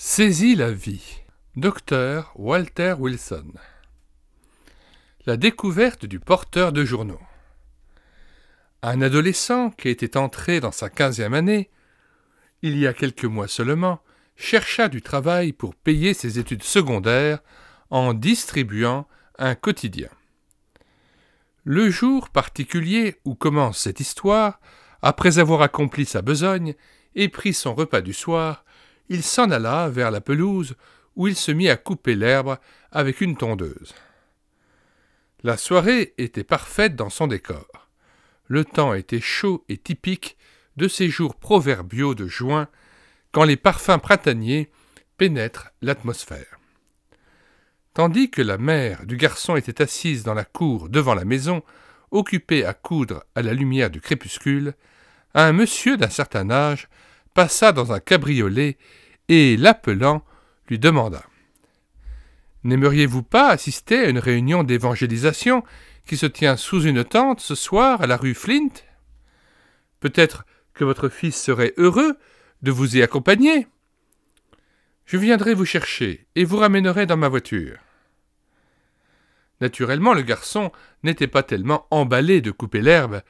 Saisit la vie. Docteur Walter Wilson. La découverte du porteur de journaux. Un adolescent qui était entré dans sa 15e année, il y a quelques mois seulement, chercha du travail pour payer ses études secondaires en distribuant un quotidien. Le jour particulier où commence cette histoire, après avoir accompli sa besogne et pris son repas du soir, il s'en alla vers la pelouse où il se mit à couper l'herbe avec une tondeuse. La soirée était parfaite dans son décor. Le temps était chaud et typique de ces jours proverbiaux de juin, quand les parfums printaniers pénètrent l'atmosphère. Tandis que la mère du garçon était assise dans la cour devant la maison, occupée à coudre à la lumière du crépuscule, un monsieur d'un certain âge passa dans un cabriolet et, l'appelant, lui demanda « N'aimeriez-vous pas assister à une réunion d'évangélisation qui se tient sous une tente ce soir à la rue Flint? Peut-être que votre fils serait heureux de vous y accompagner. Je viendrai vous chercher et vous ramènerai dans ma voiture. » Naturellement, le garçon n'était pas tellement emballé de couper l'herbe,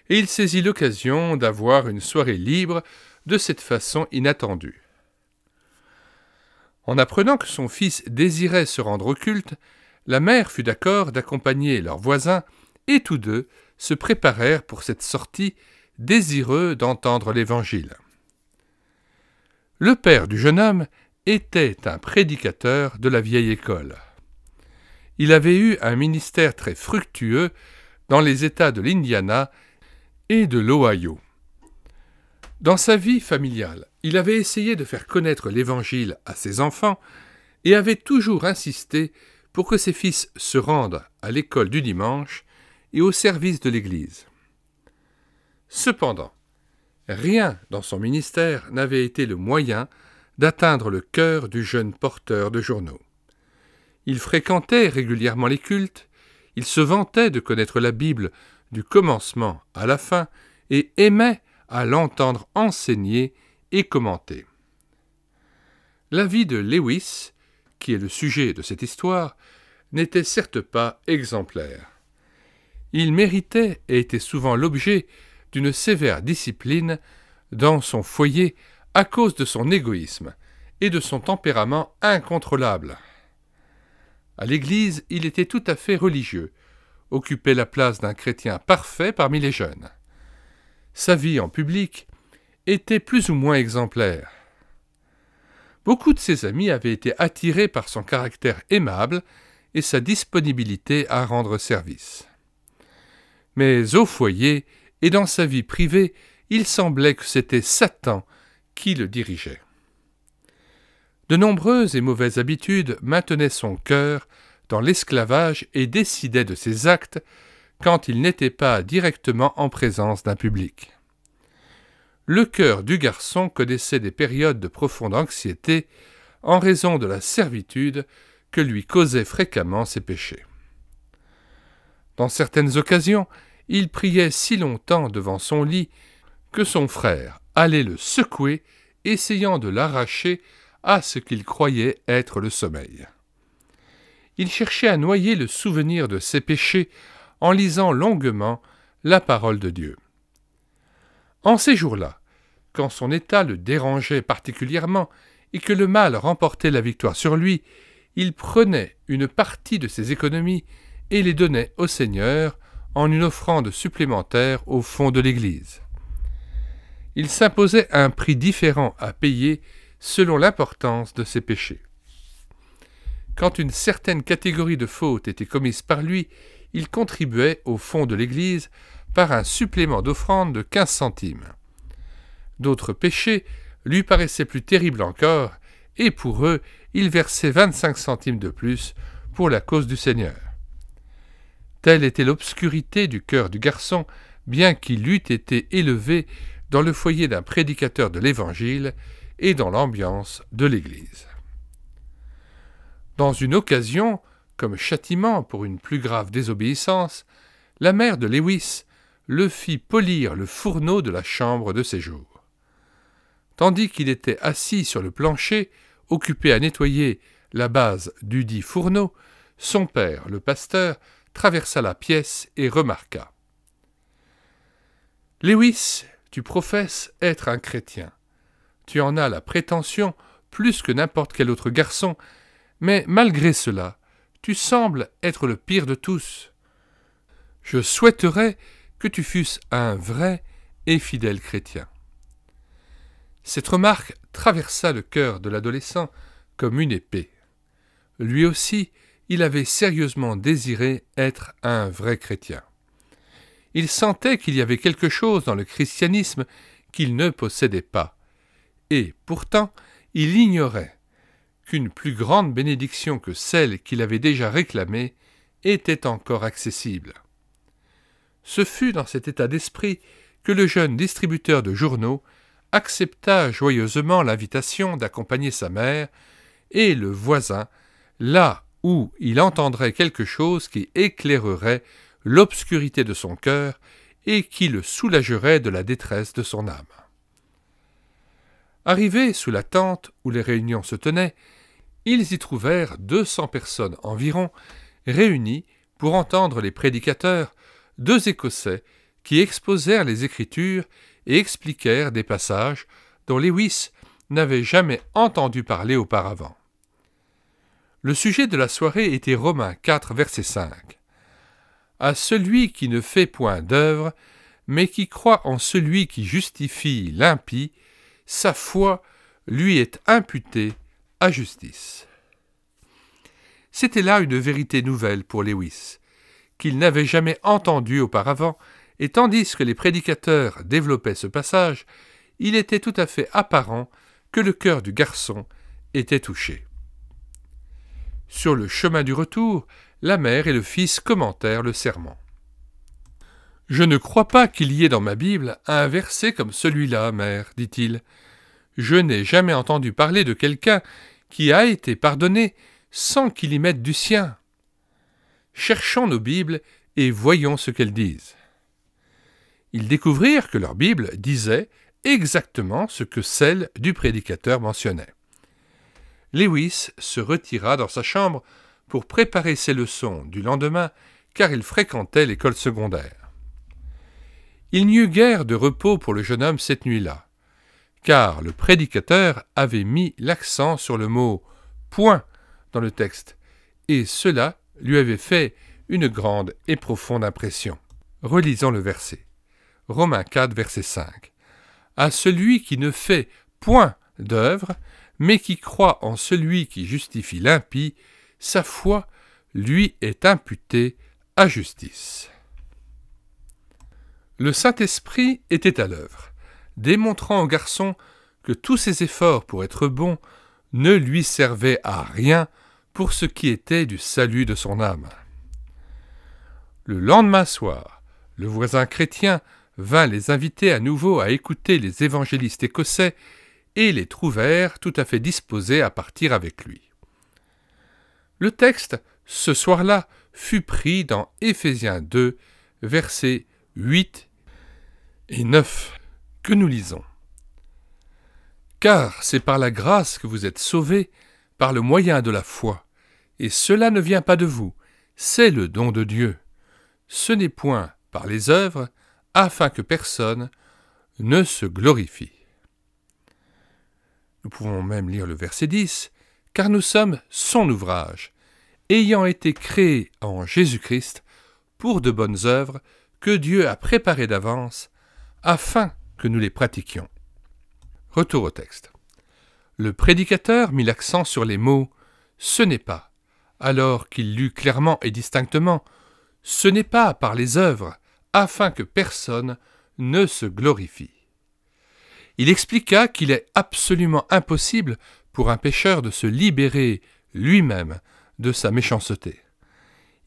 et il saisit l'occasion d'avoir une soirée libre de cette façon inattendue. En apprenant que son fils désirait se rendre au culte, la mère fut d'accord d'accompagner leurs voisins, et tous deux se préparèrent pour cette sortie, désireux d'entendre l'Évangile. Le père du jeune homme était un prédicateur de la vieille école. Il avait eu un ministère très fructueux dans les États de l'Indiana et de l'Ohio. Dans sa vie familiale, il avait essayé de faire connaître l'Évangile à ses enfants et avait toujours insisté pour que ses fils se rendent à l'école du dimanche et au service de l'Église. Cependant, rien dans son ministère n'avait été le moyen d'atteindre le cœur du jeune porteur de journaux. Il fréquentait régulièrement les cultes, il se vantait de connaître la Bible du commencement à la fin et aimait à l'entendre enseigner et commenter. La vie de Lewis, qui est le sujet de cette histoire, n'était certes pas exemplaire. Il méritait et était souvent l'objet d'une sévère discipline dans son foyer à cause de son égoïsme et de son tempérament incontrôlable. À l'église, il était tout à fait religieux, occupait la place d'un chrétien parfait parmi les jeunes. Sa vie en public était plus ou moins exemplaire. Beaucoup de ses amis avaient été attirés par son caractère aimable et sa disponibilité à rendre service. Mais au foyer et dans sa vie privée, il semblait que c'était Satan qui le dirigeait. De nombreuses et mauvaises habitudes maintenaient son cœur dans l'esclavage et décidaient de ses actes quand il n'était pas directement en présence d'un public. Le cœur du garçon connaissait des périodes de profonde anxiété en raison de la servitude que lui causaient fréquemment ses péchés. Dans certaines occasions, il priait si longtemps devant son lit que son frère allait le secouer, essayant de l'arracher à ce qu'il croyait être le sommeil. Il cherchait à noyer le souvenir de ses péchés en lisant longuement la parole de Dieu. En ces jours-là, quand son état le dérangeait particulièrement et que le mal remportait la victoire sur lui, il prenait une partie de ses économies et les donnait au Seigneur en une offrande supplémentaire au fond de l'Église. Il s'imposait un prix différent à payer selon l'importance de ses péchés. Quand une certaine catégorie de fautes était commise par lui, il contribuait au fond de l'Église par un supplément d'offrande de 15 centimes. D'autres péchés lui paraissaient plus terribles encore, et pour eux, il versait 25 centimes de plus pour la cause du Seigneur. Telle était l'obscurité du cœur du garçon, bien qu'il eût été élevé dans le foyer d'un prédicateur de l'Évangile et dans l'ambiance de l'Église. Dans une occasion, comme châtiment pour une plus grave désobéissance, la mère de Lewis le fit polir le fourneau de la chambre de séjour. Tandis qu'il était assis sur le plancher, occupé à nettoyer la base dudit fourneau, son père, le pasteur, traversa la pièce et remarqua. « Lewis, tu professes être un chrétien. Tu en as la prétention plus que n'importe quel autre garçon, mais malgré cela, tu sembles être le pire de tous. Je souhaiterais que tu fusses un vrai et fidèle chrétien. » Cette remarque traversa le cœur de l'adolescent comme une épée. Lui aussi, il avait sérieusement désiré être un vrai chrétien. Il sentait qu'il y avait quelque chose dans le christianisme qu'il ne possédait pas. Et pourtant, il ignorait qu'une plus grande bénédiction que celle qu'il avait déjà réclamée était encore accessible. Ce fut dans cet état d'esprit que le jeune distributeur de journaux accepta joyeusement l'invitation d'accompagner sa mère et le voisin là où il entendrait quelque chose qui éclairerait l'obscurité de son cœur et qui le soulagerait de la détresse de son âme. Arrivés sous la tente où les réunions se tenaient, ils y trouvèrent 200 personnes environ réunies pour entendre les prédicateurs, 2 Écossais qui exposèrent les Écritures et expliquèrent des passages dont Lewis n'avait jamais entendu parler auparavant. Le sujet de la soirée était Romains 4, verset 5. « À celui qui ne fait point d'œuvre, mais qui croit en celui qui justifie l'impie, sa foi lui est imputée à justice. » C'était là une vérité nouvelle pour Lewis, qu'il n'avait jamais entendue auparavant, et tandis que les prédicateurs développaient ce passage, il était tout à fait apparent que le cœur du garçon était touché. Sur le chemin du retour, la mère et le fils commentèrent le sermon. « Je ne crois pas qu'il y ait dans ma Bible un verset comme celui-là, mère, dit-il. Je n'ai jamais entendu parler de quelqu'un qui a été pardonné sans qu'il y mette du sien. Cherchons nos Bibles et voyons ce qu'elles disent. » Ils découvrirent que leur Bible disait exactement ce que celle du prédicateur mentionnait. Lewis se retira dans sa chambre pour préparer ses leçons du lendemain, car il fréquentait l'école secondaire. Il n'y eut guère de repos pour le jeune homme cette nuit-là, car le prédicateur avait mis l'accent sur le mot « point » dans le texte, et cela lui avait fait une grande et profonde impression. Relisons le verset. Romains 4, verset 5. « À celui qui ne fait point d'œuvre, mais qui croit en celui qui justifie l'impie, sa foi lui est imputée à justice. » Le Saint-Esprit était à l'œuvre, démontrant au garçon que tous ses efforts pour être bon ne lui servaient à rien pour ce qui était du salut de son âme. Le lendemain soir, le voisin chrétien vint les inviter à nouveau à écouter les évangélistes écossais et les trouvèrent tout à fait disposés à partir avec lui. Le texte, ce soir-là, fut pris dans Éphésiens 2, versets 8 et 9, que nous lisons. « Car c'est par la grâce que vous êtes sauvés, par le moyen de la foi, et cela ne vient pas de vous, c'est le don de Dieu. Ce n'est point par les œuvres, afin que personne ne se glorifie. » Nous pouvons même lire le verset 10, « Car nous sommes son ouvrage, ayant été créés en Jésus-Christ pour de bonnes œuvres que Dieu a préparées d'avance, afin que nous les pratiquions. » Retour au texte. Le prédicateur mit l'accent sur les mots « ce n'est pas », alors qu'il lut clairement et distinctement « ce n'est pas par les œuvres, afin que personne ne se glorifie. » Il expliqua qu'il est absolument impossible pour un pécheur de se libérer lui-même de sa méchanceté.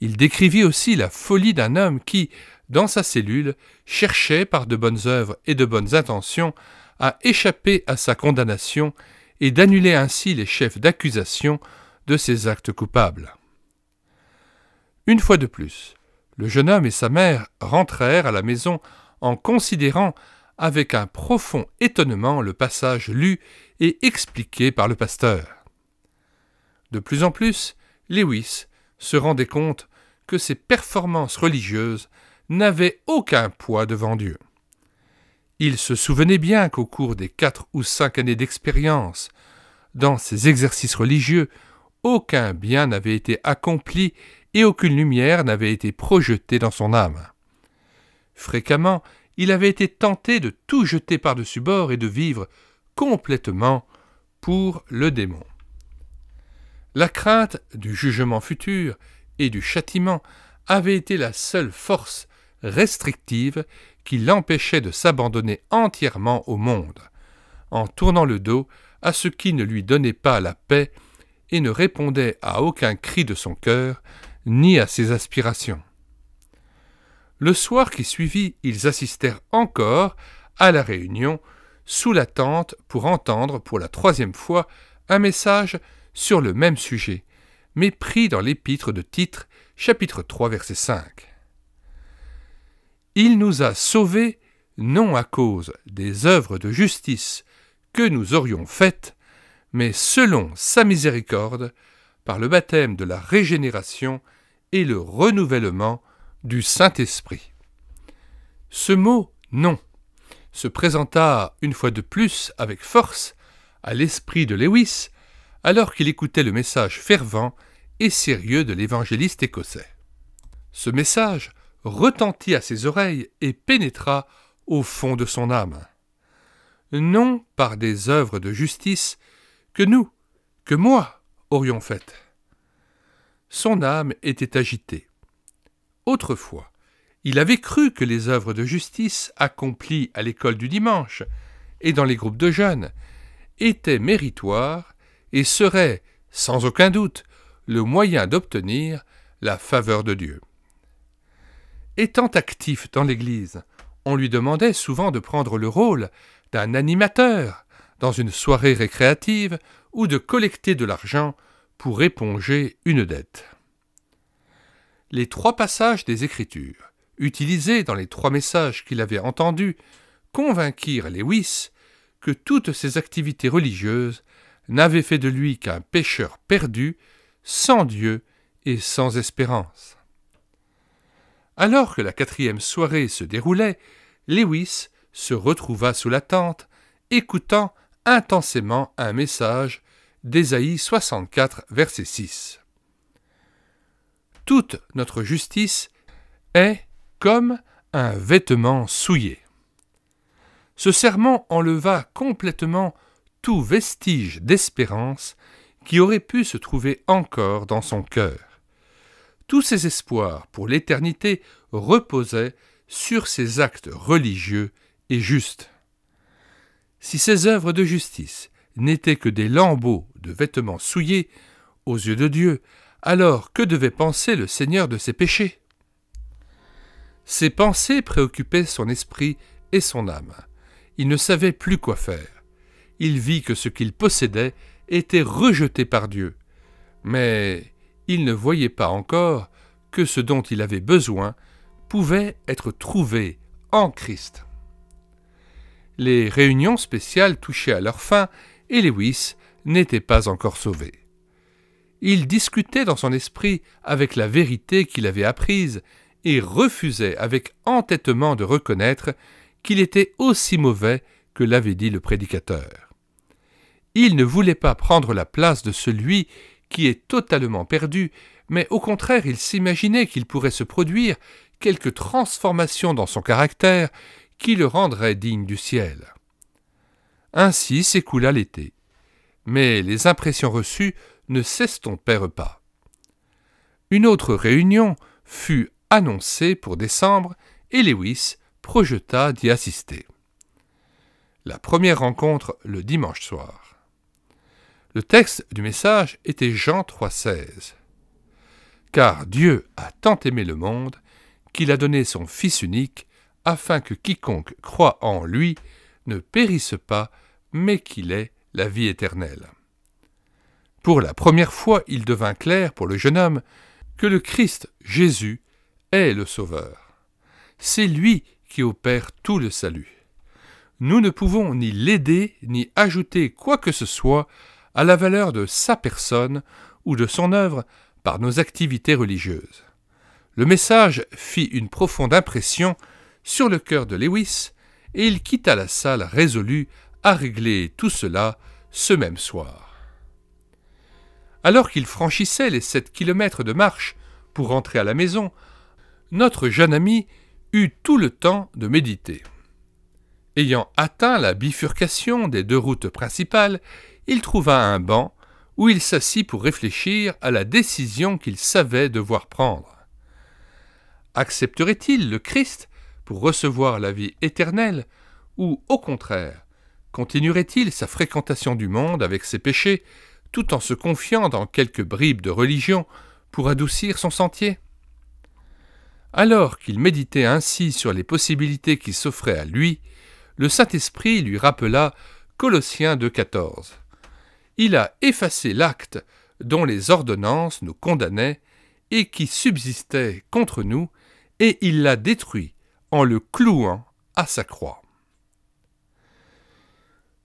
Il décrivit aussi la folie d'un homme qui, dans sa cellule, cherchait par de bonnes œuvres et de bonnes intentions à échapper à sa condamnation et d'annuler ainsi les chefs d'accusation de ses actes coupables. Une fois de plus, le jeune homme et sa mère rentrèrent à la maison en considérant avec un profond étonnement le passage lu et expliqué par le pasteur. De plus en plus, Lewis se rendait compte que ses performances religieuses n'avaient aucun poids devant Dieu. Il se souvenait bien qu'au cours des 4 ou 5 années d'expérience dans ses exercices religieux, aucun bien n'avait été accompli et aucune lumière n'avait été projetée dans son âme. Fréquemment, il avait été tenté de tout jeter par-dessus bord et de vivre complètement pour le démon. La crainte du jugement futur et du châtiment avait été la seule force restrictive qui l'empêchait de s'abandonner entièrement au monde, en tournant le dos à ce qui ne lui donnait pas la paix et ne répondait à aucun cri de son cœur, ni à ses aspirations. Le soir qui suivit, ils assistèrent encore à la réunion sous la tente pour entendre pour la 3e fois un message sur le même sujet, mais pris dans l'épître de Titre, chapitre 3, verset 5. « Il nous a sauvés, non à cause des œuvres de justice que nous aurions faites, mais selon sa miséricorde, par le baptême de la régénération et le renouvellement du Saint-Esprit. » Ce mot « non » se présenta une fois de plus avec force à l'esprit de Lewis, alors qu'il écoutait le message fervent et sérieux de l'évangéliste écossais. Ce message retentit à ses oreilles et pénétra au fond de son âme. Non par des œuvres de justice que moi, aurions faites. Son âme était agitée. Autrefois, il avait cru que les œuvres de justice accomplies à l'école du dimanche et dans les groupes de jeunes étaient méritoires et seraient, sans aucun doute, le moyen d'obtenir la faveur de Dieu. Étant actif dans l'Église, on lui demandait souvent de prendre le rôle d'un animateur dans une soirée récréative ou de collecter de l'argent pour éponger une dette. Les 3 passages des Écritures, utilisés dans les 3 messages qu'il avait entendus, convainquirent Lewis que toutes ses activités religieuses n'avaient fait de lui qu'un pécheur perdu, sans Dieu et sans espérance. Alors que la 4e soirée se déroulait, Lewis se retrouva sous la tente, écoutant intensément un message d'Ésaïe 64, verset 6. « Toute notre justice est comme un vêtement souillé. » Ce sermon enleva complètement tout vestige d'espérance qui aurait pu se trouver encore dans son cœur. Tous ses espoirs pour l'éternité reposaient sur ses actes religieux et justes. Si ces œuvres de justice n'étaient que des lambeaux de vêtements souillés aux yeux de Dieu, alors que devait penser le Seigneur de ses péchés? Ces pensées préoccupaient son esprit et son âme. Il ne savait plus quoi faire. Il vit que ce qu'il possédait était rejeté par Dieu, mais il ne voyait pas encore que ce dont il avait besoin pouvait être trouvé en Christ. Les réunions spéciales touchaient à leur fin et Lewis n'était pas encore sauvé. Il discutait dans son esprit avec la vérité qu'il avait apprise et refusait avec entêtement de reconnaître qu'il était aussi mauvais que l'avait dit le prédicateur. Il ne voulait pas prendre la place de celui qui est totalement perdu, mais au contraire il s'imaginait qu'il pourrait se produire quelque transformation dans son caractère qui le rendrait digne du ciel. Ainsi s'écoula l'été, mais les impressions reçues ne s'estompèrent pas. Une autre réunion fut annoncée pour décembre et Lewis projeta d'y assister. La première rencontre le dimanche soir. Le texte du message était Jean 3,16. « Car Dieu a tant aimé le monde qu'il a donné son Fils unique, afin que quiconque croit en lui ne périsse pas, mais qu'il ait la vie éternelle. » Pour la première fois, il devint clair pour le jeune homme que le Christ, Jésus, est le Sauveur. C'est lui qui opère tout le salut. Nous ne pouvons ni l'aider ni ajouter quoi que ce soit à la valeur de sa personne ou de son œuvre par nos activités religieuses. Le message fit une profonde impression sur le cœur de Lewis et il quitta la salle résolu à régler tout cela ce même soir. Alors qu'il franchissait les 7 kilomètres de marche pour rentrer à la maison, notre jeune ami eut tout le temps de méditer. Ayant atteint la bifurcation des 2 routes principales, il trouva un banc où il s'assit pour réfléchir à la décision qu'il savait devoir prendre. Accepterait-il le Christ pour recevoir la vie éternelle ou, au contraire, continuerait-il sa fréquentation du monde avec ses péchés tout en se confiant dans quelques bribes de religion pour adoucir son sentier? Alors qu'il méditait ainsi sur les possibilités qui s'offraient à lui, le Saint-Esprit lui rappela Colossiens 2,14. Il a effacé l'acte dont les ordonnances nous condamnaient et qui subsistait contre nous, et il l'a détruit en le clouant à sa croix.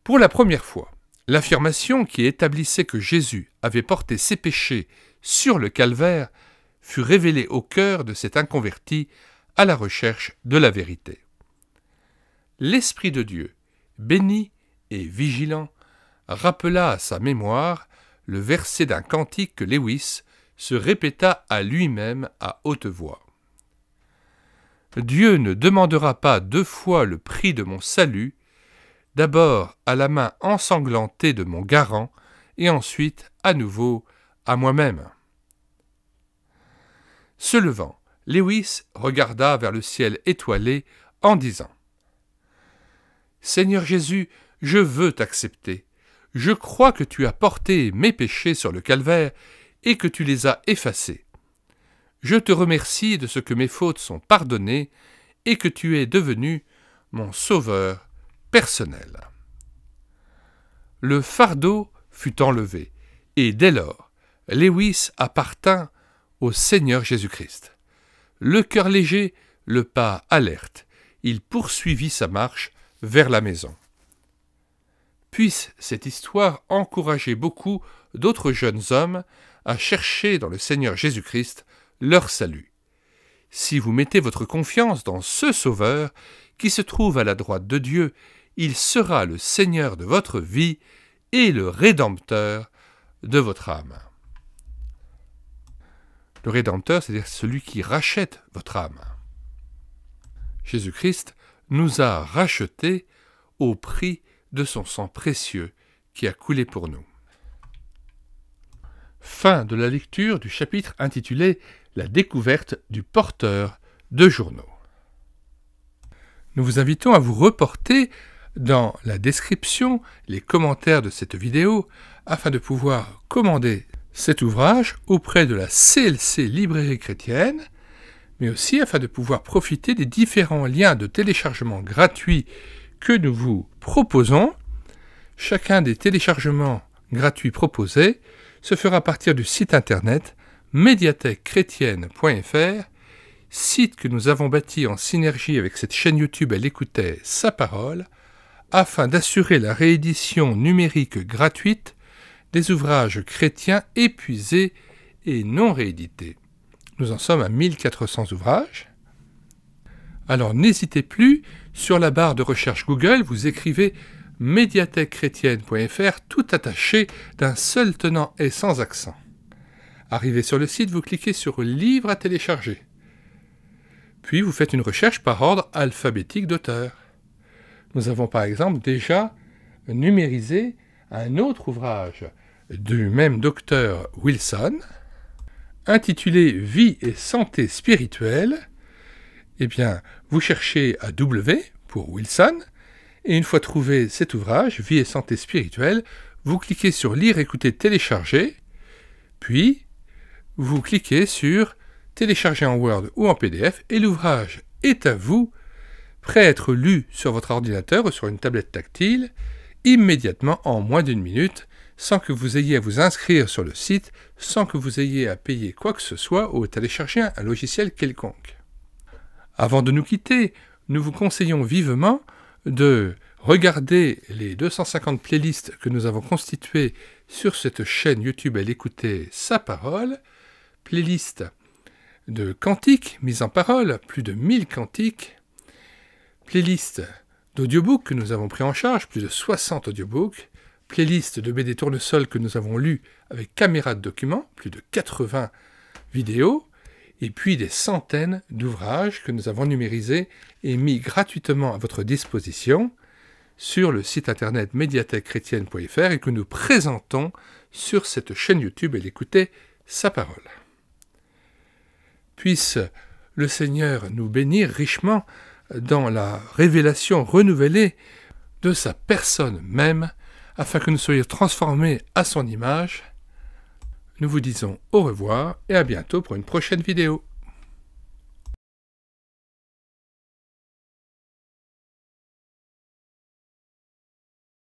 Pour la première fois, l'affirmation qui établissait que Jésus avait porté ses péchés sur le calvaire fut révélée au cœur de cet inconverti à la recherche de la vérité. L'Esprit de Dieu, béni et vigilant, rappela à sa mémoire le verset d'un cantique que Lewis se répéta à lui-même à haute voix. « Dieu ne demandera pas 2 fois le prix de mon salut, d'abord à la main ensanglantée de mon garant, et ensuite à nouveau à moi-même. » Se levant, Lewis regarda vers le ciel étoilé en disant « Seigneur Jésus, je veux t'accepter. Je crois que tu as porté mes péchés sur le calvaire et que tu les as effacés. Je te remercie de ce que mes fautes sont pardonnées et que tu es devenu mon sauveur personnel. » Le fardeau fut enlevé, et dès lors, Lewis appartint au Seigneur Jésus-Christ. Le cœur léger, le pas alerte, il poursuivit sa marche vers la maison. Puisse cette histoire encourager beaucoup d'autres jeunes hommes à chercher dans le Seigneur Jésus-Christ leur salut. Si vous mettez votre confiance dans ce Sauveur qui se trouve à la droite de Dieu, il sera le Seigneur de votre vie et le Rédempteur de votre âme. Le Rédempteur, c'est-à-dire celui qui rachète votre âme. Jésus-Christ nous a rachetés au prix de son sang précieux qui a coulé pour nous. Fin de la lecture du chapitre intitulé « La découverte du porteur de journaux ». Nous vous invitons à vous reporter dans la description les commentaires de cette vidéo afin de pouvoir commander cet ouvrage auprès de la CLC Librairie Chrétienne, mais aussi afin de pouvoir profiter des différents liens de téléchargement gratuits que nous vous proposons. Chacun des téléchargements gratuits proposés se fera à partir du site internet médiathèquechrétienne.fr, site que nous avons bâti en synergie avec cette chaîne YouTube Elle écoutait sa parole, afin d'assurer la réédition numérique gratuite des ouvrages chrétiens épuisés et non réédités. Nous en sommes à 1400 ouvrages. Alors n'hésitez plus, sur la barre de recherche Google, vous écrivez médiathèquechrétienne.fr tout attaché d'un seul tenant et sans accent. Arrivé sur le site, vous cliquez sur « Livre à télécharger ». Puis vous faites une recherche par ordre alphabétique d'auteur. Nous avons par exemple déjà numérisé un autre ouvrage du même docteur Wilson, intitulé « Vie et santé spirituelle ». Eh bien, vous cherchez à W pour Wilson, et une fois trouvé cet ouvrage, Vie et santé spirituelle, vous cliquez sur « Lire, écouter, télécharger », puis vous cliquez sur « Télécharger en Word ou en PDF » et l'ouvrage est à vous, prêt à être lu sur votre ordinateur ou sur une tablette tactile, immédiatement en moins d'1 minute, sans que vous ayez à vous inscrire sur le site, sans que vous ayez à payer quoi que ce soit ou à télécharger un logiciel quelconque. Avant de nous quitter, nous vous conseillons vivement de Regardez les 250 playlists que nous avons constituées sur cette chaîne YouTube à l'écouter sa parole. Playlist de cantiques mises en parole, plus de 1000 cantiques. Playlist d'audiobooks que nous avons pris en charge, plus de 60 audiobooks. Playlist de BD Tournesol que nous avons lus avec caméra de document, plus de 80 vidéos. Et puis des centaines d'ouvrages que nous avons numérisés et mis gratuitement à votre disposition sur le site internet médiathèquechrétienne.fr et que nous présentons sur cette chaîne YouTube et l'écouter sa parole. Puisse le Seigneur nous bénir richement dans la révélation renouvelée de sa personne même, afin que nous soyons transformés à son image. Nous vous disons au revoir et à bientôt pour une prochaine vidéo.